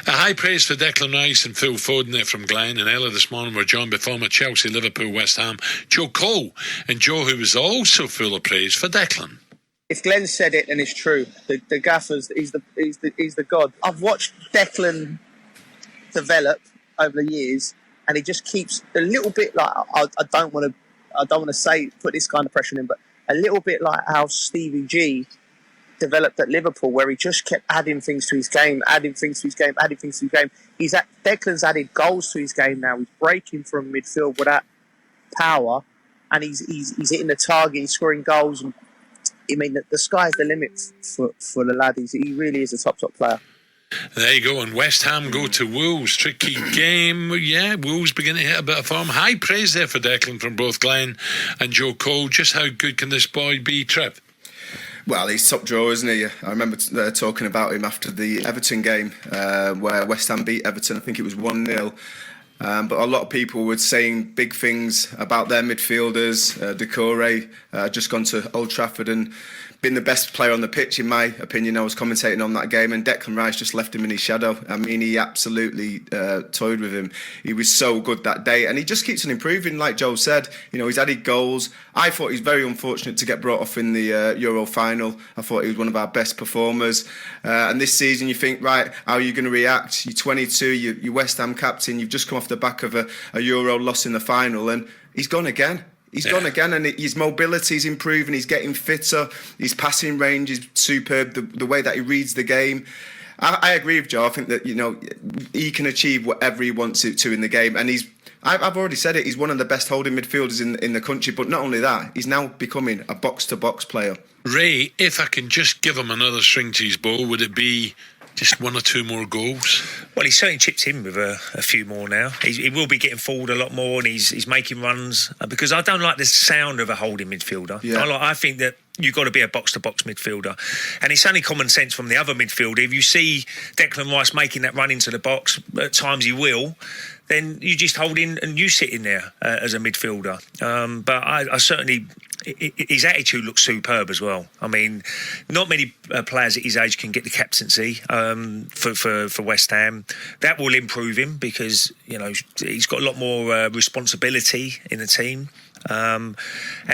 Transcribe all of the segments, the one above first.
A high praise for Declan Rice and Phil Foden there from Glenn. And earlier this morning we're joined by former Chelsea, Liverpool, West Ham, Joe Cole. And Joe, who was also full of praise for Declan. If Glenn said it, then it's true. The gaffers, he's the god. I've watched Declan develop over the years, and he just keeps a little bit like I don't want to say put this kind of pressure on him, but a little bit like how Stevie G developed at Liverpool, where he just kept adding things to his game. Declan's added goals to his game now. He's breaking from midfield with that power, and he's hitting the target. He's scoring goals. And I mean, the sky's the limit for the lad. He really is a top player. There you go. And West Ham go to Wolves. Tricky game. Yeah, Wolves begin to hit a bit of form. High praise there for Declan from both Glenn and Joe Cole. Just how good can this boy be, Trev? Well, he's top drawer, isn't he? I remember talking about him after the Everton game where West Ham beat Everton. I think it was 1-0. But a lot of people were saying big things about their midfielders. Decore just gone to Old Trafford and been the best player on the pitch, in my opinion. I was commentating on that game, and Declan Rice just left him in his shadow. I mean, he absolutely toyed with him. He was so good that day, and he just keeps on improving. Like Joe said, he's added goals. I thought he was very unfortunate to get brought off in the Euro final. I thought he was one of our best performers. And this season, you think, right, how are you going to react? You're 22, you're West Ham captain. You've just come off the back of a Euro loss in the final, and he's gone again. He's gone again, and his mobility is improving. He's getting fitter. His passing range is superb. The way that he reads the game. I agree with Joe. I think that he can achieve whatever he wants to in the game, and I've already said it. He's one of the best holding midfielders in the country. But not only that, he's now becoming a box-to-box player. Ray, if I can just give him another string to his bow, would it be just one or two more goals? Well, he's certainly chipped in with a few more now. He will be getting forward a lot more, and he's making runs, because I don't like the sound of a holding midfielder. Yeah. I think that you've got to be a box-to-box midfielder, and it's only common sense from the other midfielder. If you see Declan Rice making that run into the box, at times he will, then you just hold in and you sit in there as a midfielder. But I certainly... His attitude looks superb as well. I mean, not many players at his age can get the captaincy for West Ham. That will improve him because he's got a lot more responsibility in the team. And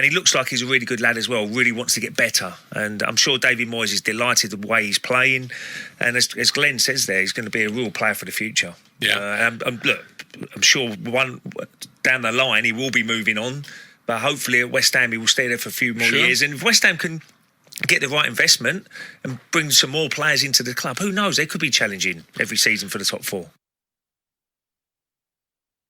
he looks like he's a really good lad as well. Really wants to get better, and I'm sure David Moyes is delighted the way he's playing. And as Glenn says there, he's going to be a real player for the future. Yeah. Look, I'm sure one down the line he will be moving on. But hopefully at West Ham he will stay there for a few more years. And if West Ham can get the right investment and bring some more players into the club, who knows? They could be challenging every season for the top four.